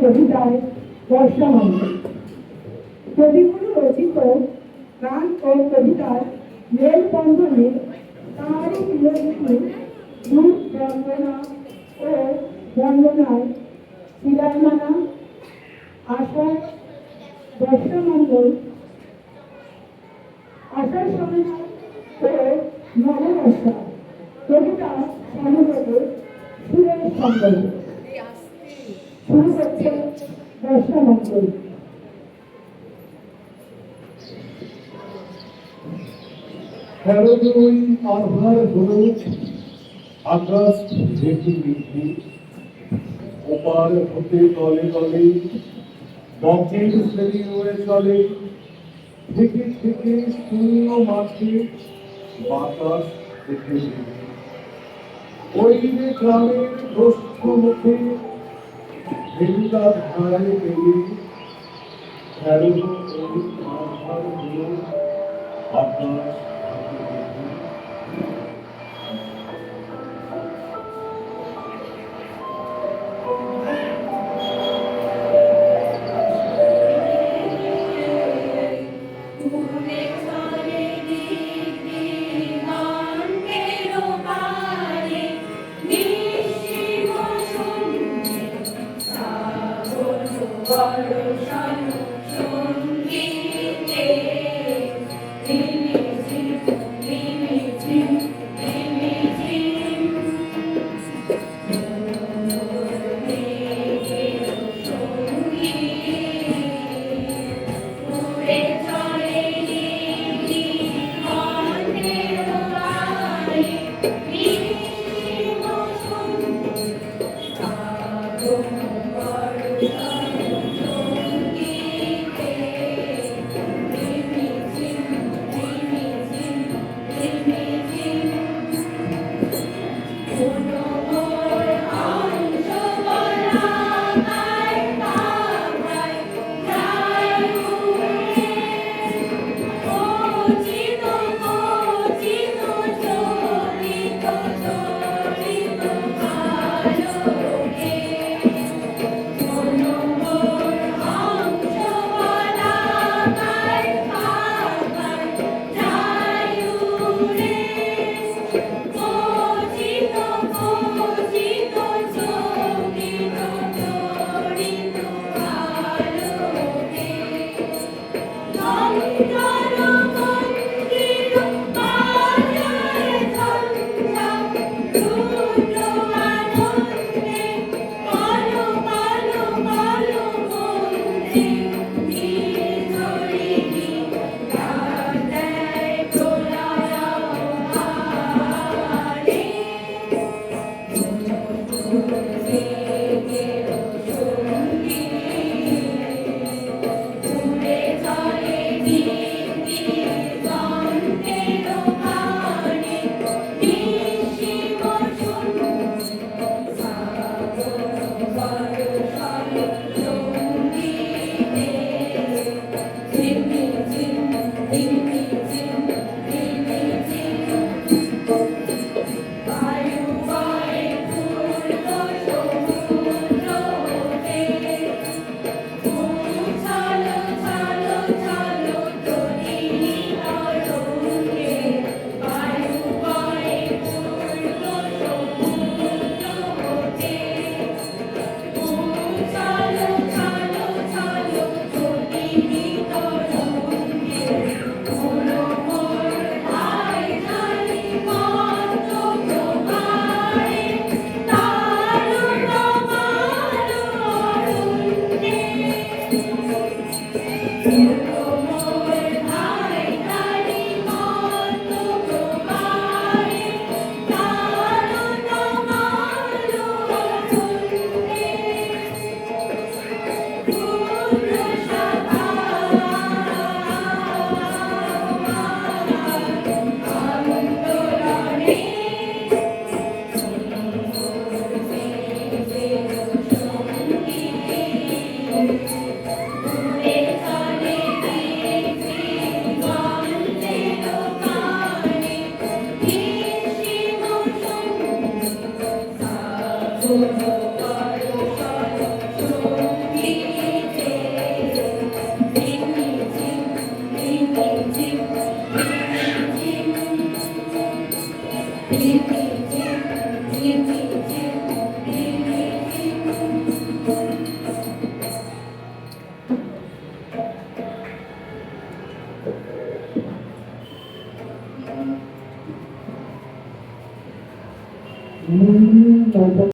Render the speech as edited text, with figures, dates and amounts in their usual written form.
কবিতায় বর্ষামন্ত্র। কবিগুরু রচিত গান ও কবিতার মেলবন্ধনে তাঁরই প্রিয়লিপি রূপ বন্দনা ও বন্দনায় শিলাইমানা, আষাঢ়, বর্ষামণ্ডল, আষাঢ় সমন্বয় ও নববর্ষা কবিতা সমবেত সুরের সম্বন্ধে শুরু হচ্ছে বর্ষামণ্ডল। তেরোই আধার হলো আকাশ ঢেকে বৃদ্ধি, ওপার হতে তলে তলে বকের ফেরি উড়ে চলে, থেকে থেকে শূন্য মাঠে বাতাস থেকে ওই যে গ্রামের প্রস্থ মুখে ভেলুলা ধারে পেলে তেরোই আধার হলো আকাশ নৌকা